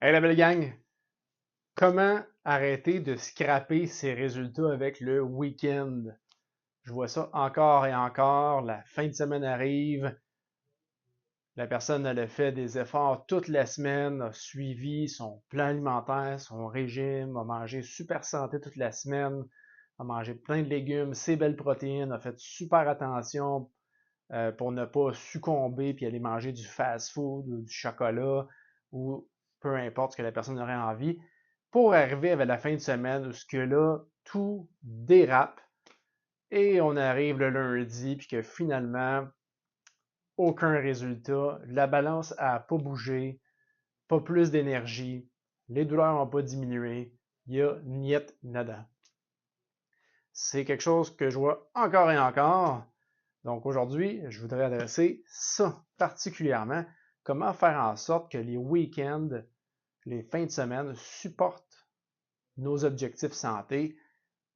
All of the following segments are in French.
Hey la belle gang! Comment arrêter de scraper ses résultats avec le week-end? Je vois ça encore et encore. La fin de semaine arrive. La personne elle a fait des efforts toute la semaine, a suivi son plan alimentaire, son régime, a mangé super santé toute la semaine, a mangé plein de légumes, ses belles protéines, a fait super attention pour ne pas succomber puis aller manger du fast-food ou du chocolat ou peu importe ce que la personne aurait envie, pour arriver à la fin de semaine où ce que là, tout dérape et on arrive le lundi puis que finalement, aucun résultat, la balance n'a pas bougé, pas plus d'énergie, les douleurs n'ont pas diminué, il y a niet nada. C'est quelque chose que je vois encore et encore. Donc aujourd'hui, je voudrais adresser ça particulièrement, comment faire en sorte que les week-ends, les fins de semaine supportent nos objectifs santé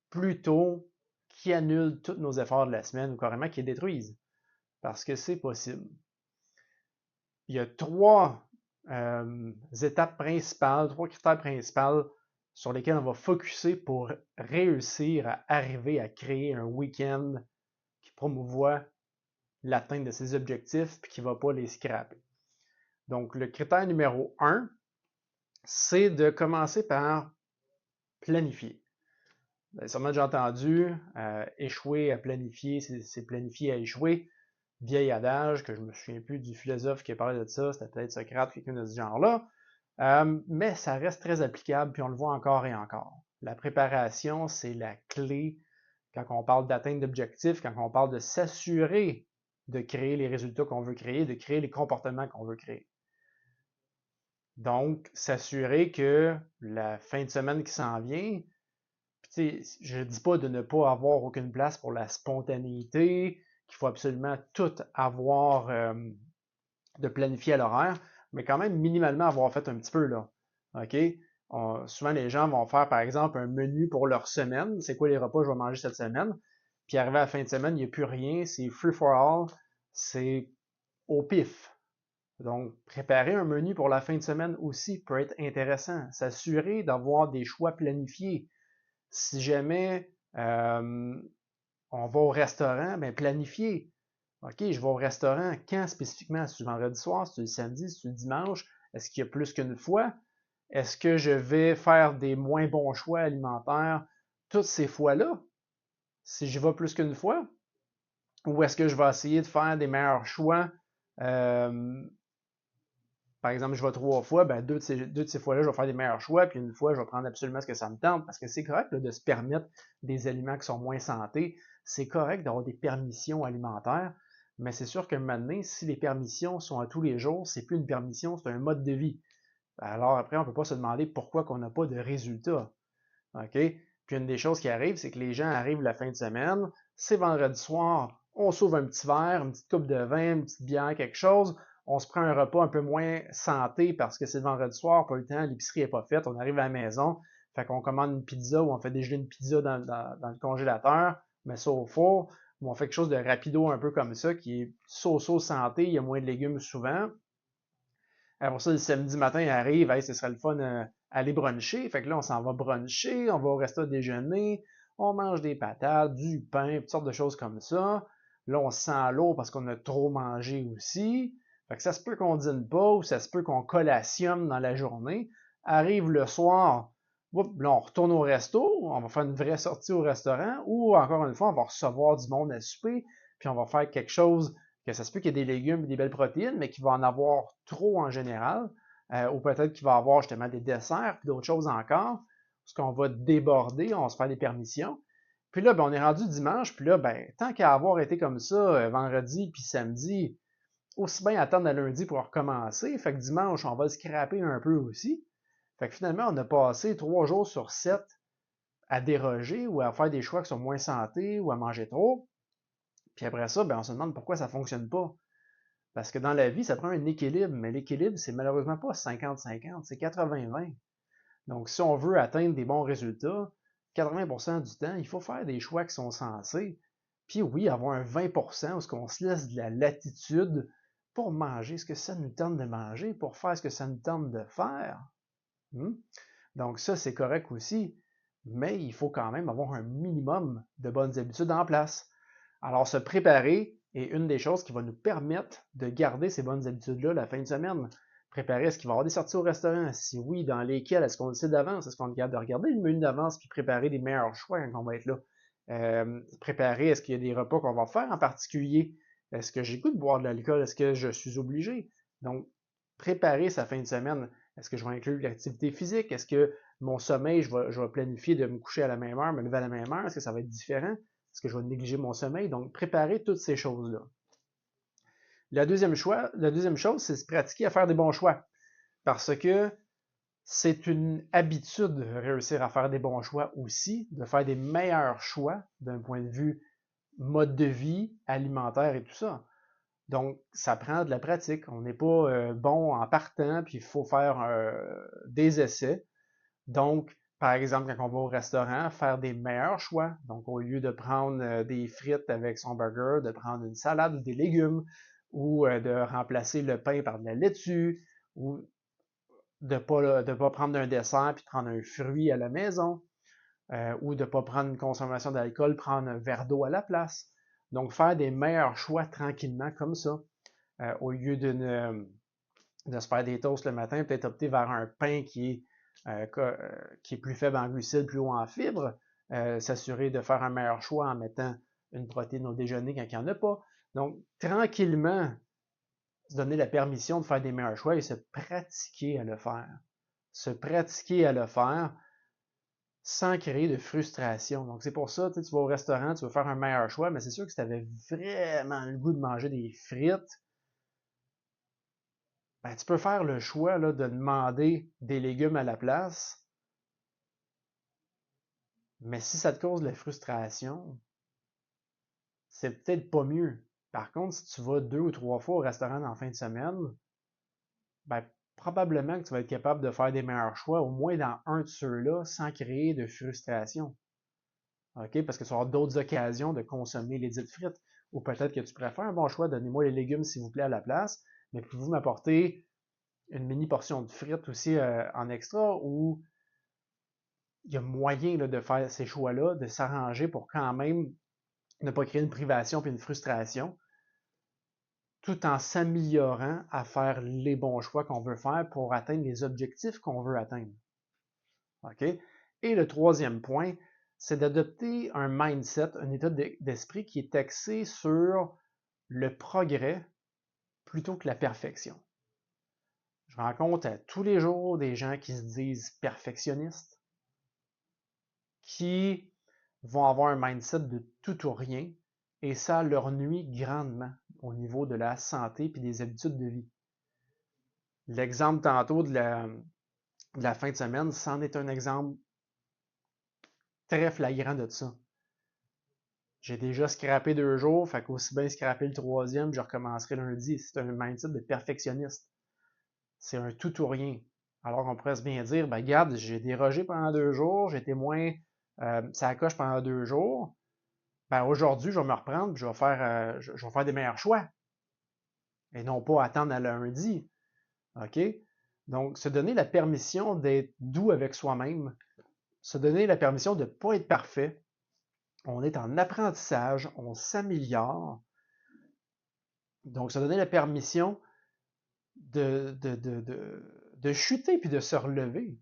plutôt qu'ils annulent tous nos efforts de la semaine ou carrément qu'ils les détruisent. Parce que c'est possible. Il y a trois étapes principales, trois critères principaux sur lesquels on va focuser pour réussir à arriver à créer un week-end qui promouvoit l'atteinte de ses objectifs et qui ne va pas les scraper. Donc, le critère numéro un, c'est de commencer par planifier. Vous avez sûrement déjà entendu, échouer à planifier, c'est planifier à échouer. Vieil adage que je me souviens plus du philosophe qui a parlé de ça, c'était peut-être Socrate, quelqu'un de ce genre-là. Mais ça reste très applicable, puis on le voit encore et encore. La préparation, c'est la clé quand on parle d'atteinte d'objectifs, quand on parle de s'assurer de créer les résultats qu'on veut créer, de créer les comportements qu'on veut créer. Donc, s'assurer que la fin de semaine qui s'en vient, je ne dis pas de ne pas avoir aucune place pour la spontanéité, qu'il faut absolument tout avoir de planifier à l'horaire, mais quand même minimalement avoir fait un petit peu là. OK? Souvent, les gens vont faire, par exemple, un menu pour leur semaine. C'est quoi les repas que je vais manger cette semaine? Puis arrivé à la fin de semaine, il n'y a plus rien. C'est free for all. C'est au pif. Donc, préparer un menu pour la fin de semaine aussi peut être intéressant. S'assurer d'avoir des choix planifiés. Si jamais on va au restaurant, ben planifier. OK, je vais au restaurant. Quand spécifiquement? C'est-tu le vendredi soir? C'est-tu le samedi? C'est-tu le dimanche? Est-ce qu'il y a plus qu'une fois? Est-ce que je vais faire des moins bons choix alimentaires toutes ces fois-là? Si j'y vais plus qu'une fois? Ou est-ce que je vais essayer de faire des meilleurs choix? Euh, Par exemple, je vais trois fois, ben deux de ces fois-là, je vais faire des meilleurs choix, puis une fois, je vais prendre absolument ce que ça me tente, parce que c'est correct là, de se permettre des aliments qui sont moins santé. C'est correct d'avoir des permissions alimentaires, mais c'est sûr que maintenant, si les permissions sont à tous les jours, c'est plus une permission, c'est un mode de vie. Alors après, on ne peut pas se demander pourquoi on n'a pas de résultats. OK? Puis une des choses qui arrive, c'est que les gens arrivent la fin de semaine, c'est vendredi soir, on s'ouvre un petit verre, une petite coupe de vin, une petite bière, quelque chose, on se prend un repas un peu moins santé parce que c'est le vendredi soir, pas le temps, l'épicerie n'est pas faite, on arrive à la maison, fait qu'on commande une pizza ou on fait déjeuner une pizza dans le congélateur, on met ça au four, ou on fait quelque chose de rapido un peu comme ça, qui est so-so santé, il y a moins de légumes souvent, après ça, le samedi matin, il arrive, hey, ce serait le fun aller bruncher. Fait que là, on s'en va bruncher, on va au resto déjeuner, on mange des patates, du pain, toutes sortes de choses comme ça. Là, on se sent lourd parce qu'on a trop mangé aussi. Fait que ça se peut qu'on dîne pas ou ça se peut qu'on collationne dans la journée. Arrive le soir, là, on retourne au resto, on va faire une vraie sortie au restaurant ou encore une fois, on va recevoir du monde à souper, puis on va faire quelque chose que ça se peut qu'il y ait des légumes et des belles protéines, mais qu'il va en avoir trop en général, ou peut-être qu'il va avoir justement des desserts, puis d'autres choses encore, parce qu'on va déborder, on va se faire des permissions. Puis là, ben, on est rendu dimanche, puis là, ben, tant qu'à avoir été comme ça vendredi puis samedi, aussi bien attendre à lundi pour recommencer. Fait que dimanche, on va le scraper un peu aussi. Fait que finalement, on a passé 3 jours sur 7 à déroger ou à faire des choix qui sont moins santé ou à manger trop. Puis après ça, ben, on se demande pourquoi ça ne fonctionne pas. Parce que dans la vie, ça prend un équilibre, mais l'équilibre, c'est malheureusement pas 50-50, c'est 80-20. Donc, si on veut atteindre des bons résultats, 80% du temps, il faut faire des choix qui sont sensés. Puis oui, avoir un 20% où on se laisse de la latitude pour manger ce que ça nous tente de manger, pour faire ce que ça nous tente de faire. Hmm? Donc ça, c'est correct aussi, mais il faut quand même avoir un minimum de bonnes habitudes en place. Alors, se préparer est une des choses qui va nous permettre de garder ces bonnes habitudes-là la fin de semaine. Préparer, est-ce qu'il va y avoir des sorties au restaurant? Si oui, dans lesquelles? Est-ce qu'on le sait d'avance? Est-ce qu'on est capable de regarder le menu d'avance puis préparer les meilleurs choix quand on va être là? Préparer, est-ce qu'il y a des repas qu'on va faire en particulier? Est-ce que j'ai goût de boire de l'alcool? Est-ce que je suis obligé? Donc, préparer sa fin de semaine. Est-ce que je vais inclure l'activité physique? Est-ce que mon sommeil, je vais planifier de me coucher à la même heure, me lever à la même heure? Est-ce que ça va être différent? Est-ce que je vais négliger mon sommeil? Donc, préparer toutes ces choses-là. La deuxième chose, c'est se pratiquer à faire des bons choix. Parce que c'est une habitude de réussir à faire des bons choix aussi, de faire des meilleurs choix d'un point de vue mode de vie, alimentaire et tout ça. Donc, ça prend de la pratique. On n'est pas bon en partant, puis il faut faire des essais. Donc, par exemple, quand on va au restaurant, faire des meilleurs choix. Donc, au lieu de prendre des frites avec son burger, de prendre une salade ou des légumes, ou de remplacer le pain par de la laitue, ou de pas prendre un dessert puis de prendre un fruit à la maison, ou de ne pas prendre une consommation d'alcool, prendre un verre d'eau à la place. Donc, faire des meilleurs choix tranquillement comme ça, au lieu de se faire des toasts le matin, peut-être opter vers un pain qui est plus faible en glucides, plus haut en fibres, s'assurer de faire un meilleur choix en mettant une protéine au déjeuner quand il n'y en a pas. Donc, tranquillement, se donner la permission de faire des meilleurs choix et se pratiquer à le faire. Se pratiquer à le faire sans créer de frustration. Donc, c'est pour ça, tu vas au restaurant, tu veux faire un meilleur choix, mais c'est sûr que si tu avais vraiment le goût de manger des frites, ben, tu peux faire le choix là, de demander des légumes à la place, mais si ça te cause de la frustration, c'est peut-être pas mieux. Par contre, si tu vas 2 ou 3 fois au restaurant en fin de semaine, ben, probablement que tu vas être capable de faire des meilleurs choix, au moins dans un de ceux-là, sans créer de frustration. OK? Parce que tu vas avoir d'autres occasions de consommer les dites frites. Ou peut-être que tu préfères un bon choix, donnez-moi les légumes s'il vous plaît à la place, mais pouvez-vous m'apporter une mini portion de frites aussi en extra ou il y a moyen là, de faire ces choix-là, de s'arranger pour quand même ne pas créer une privation puis une frustration, tout en s'améliorant à faire les bons choix qu'on veut faire pour atteindre les objectifs qu'on veut atteindre. OK? Et le troisième point, c'est d'adopter un mindset, un état d'esprit qui est axé sur le progrès plutôt que la perfection. Je rencontre à tous les jours des gens qui se disent perfectionnistes, qui vont avoir un mindset de tout ou rien, et ça leur nuit grandement au niveau de la santé et des habitudes de vie. L'exemple tantôt de la fin de semaine, c'en est un exemple très flagrant de ça. J'ai déjà scrappé 2 jours, fait qu'aussi bien scraper le troisième, je recommencerai lundi. C'est un mindset de perfectionniste. C'est un tout ou rien. Alors on pourrait se bien dire, ben regarde, j'ai dérogé pendant 2 jours, j'ai été moins ça coche pendant 2 jours. Ben aujourd'hui, je vais me reprendre, je vais faire des meilleurs choix. Et non pas attendre à lundi. OK? Donc, se donner la permission d'être doux avec soi-même, se donner la permission de ne pas être parfait. On est en apprentissage, on s'améliore. Donc, se donner la permission de chuter puis de se relever.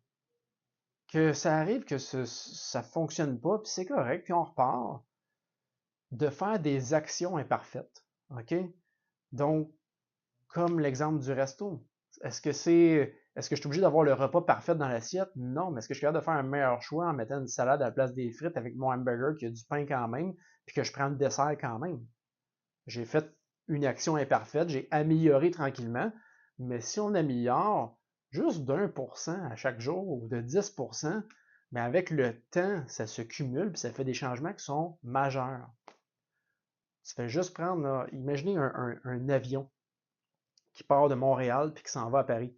Que ça arrive que ça ne fonctionne pas, puis c'est correct, puis on repart. De faire des actions imparfaites. OK? Donc, comme l'exemple du resto. Est-ce que je suis obligé d'avoir le repas parfait dans l'assiette? Non, mais est-ce que je suis capable de faire un meilleur choix en mettant une salade à la place des frites avec mon hamburger qui a du pain quand même, puis que je prends le dessert quand même? J'ai fait une action imparfaite, j'ai amélioré tranquillement, mais si on améliore juste d'1% à chaque jour ou de 10%, mais avec le temps, ça se cumule puis ça fait des changements qui sont majeurs. Ça fait juste prendre, là, imaginez un avion qui part de Montréal puis qui s'en va à Paris.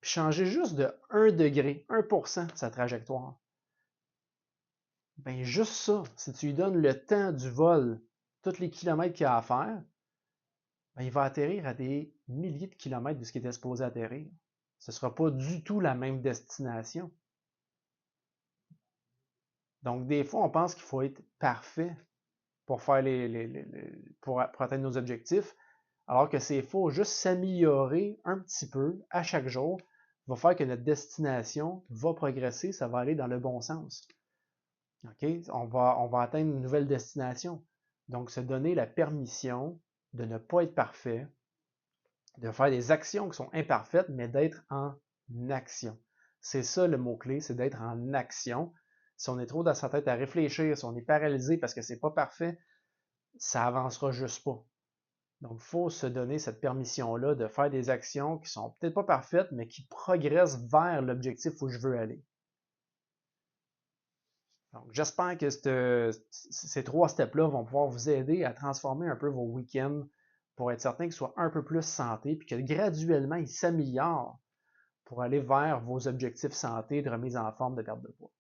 Puis changer juste de 1 degré, 1% de sa trajectoire. Ben juste ça, si tu lui donnes le temps du vol, tous les kilomètres qu'il a à faire, ben il va atterrir à des milliers de kilomètres de ce qui était supposé atterrir. Ce ne sera pas du tout la même destination. Donc, des fois, on pense qu'il faut être parfait pour faire pour atteindre nos objectifs, alors que c'est faux. Juste s'améliorer un petit peu à chaque jour va faire que notre destination va progresser, ça va aller dans le bon sens. OK? On va atteindre une nouvelle destination. Donc, se donner la permission de ne pas être parfait, de faire des actions qui sont imparfaites, mais d'être en action. C'est ça le mot-clé, c'est d'être en action. Si on est trop dans sa tête à réfléchir, si on est paralysé parce que c'est pas parfait, ça avancera juste pas. Donc, il faut se donner cette permission-là de faire des actions qui sont peut-être pas parfaites, mais qui progressent vers l'objectif où je veux aller. Donc, j'espère que ces 3 steps-là vont pouvoir vous aider à transformer un peu vos week-ends pour être certain qu'ils soient un peu plus santé, puis que graduellement, ils s'améliorent pour aller vers vos objectifs santé de remise en forme, de perte de poids.